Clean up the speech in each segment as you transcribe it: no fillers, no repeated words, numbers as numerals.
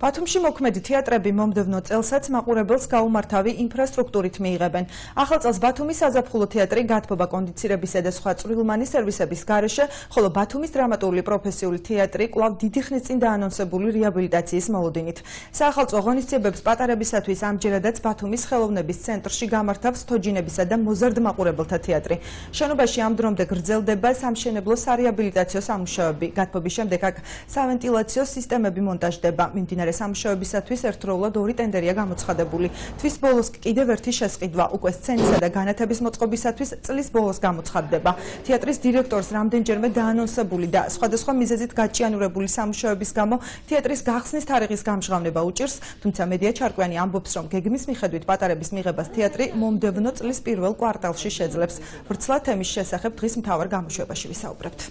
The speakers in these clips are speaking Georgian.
ბათუმში მოქმედი თეატრები მომდევნო წელსაც მაყურებელს გაუმართავი ინფრასტრუქტურით მიიღებენ. ახალ წელს ბათუმის საზაფხულო თეატრი გათბობა კონდიცირებისა და სხვა წვრილმანი სერვისების გარეშე, ხოლო ბათუმის დრამატული პროფესიული თეატრი კვლავ დიდი ხნის წინ დაანონსებული რეაბილიტაციის მოლოდინით. საახალწლო ღონისძიებებს პატარებისათვის ამჯერადაც ბათუმის ხელოვნების ცენტრში გამართავს თოჯინებისა და მოზარდ მაყურებელთა თეატრი. შენობაში ამ დრომდე გრძელდება სამშენებლო სარეაბილიტაციო სამუშაოები. გათბობის შემდეგ აქ სავენტილაციო სისტემები მონტაჟდება. მიმდინარე სამუშაოებისათვის ერთდროულად 2 ტენდერია გამოცხადებული. თვის ბოლოს კიდევ ერთი შესყიდვა უკვე სცენისა და განათების მოწყობისათვის წლის ბოლოს გამოცხადდება. თეატრის დირექტორს რამდენჯერმე დაანონსებული და სხვადასხვა მიზეზით გაჭიანურებული სამუშაოების გამო თეატრის გახსნის თარიღის გამჟღავნება უჭირს, თუმცა მედია ჩარკვიანი ამბობს, რომ გეგმის მიხედვით პატარების მიღებას თეატრი მომდევნო წლის პირველ კვარტალში შეძლებს. ვრცლად თემის შესახებ დღის მთავარ გამოშვებაში ვისაუბრებთ.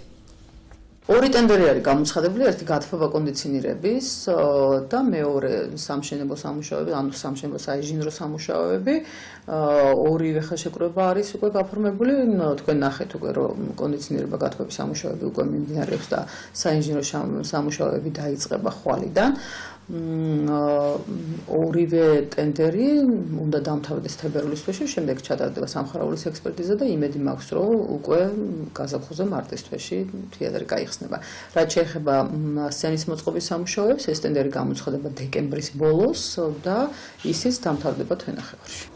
2 ტენდერი არის გამოცხადებული, ერთი გათბობა კონდიციონირების და მეორე სამშენებლო სამუშაოები, ანუ სამშენებლო საინჟინრო სამუშაოები. ორივე ხელშეკრულება არის უკვე გაფორმებული. თქვენ ნახეთ უკვე რომ კონდიციონირება გათბობის სამუშაოები უკვე მიმდინარეობს და საინჟინრო სამუშაოები დაიწყება ხვალიდან. ორივე ტენდერი უნდა დამთავრდეს თებერვლის თვეში, შემდეგ ჩატარდება სამხარაულის ექსპერტიზა და იმედი მაქვს, რომ უკვე გაზაფხულზე მარტის თვეში თეატრი გაიხსნება. რაც შეეხება სცენის მოწყობის სამუშაოებს, ეს ტენდერი გამოცხადება დეკემბრის ბოლოს და ისიც დამთავრდება თვენახევარში.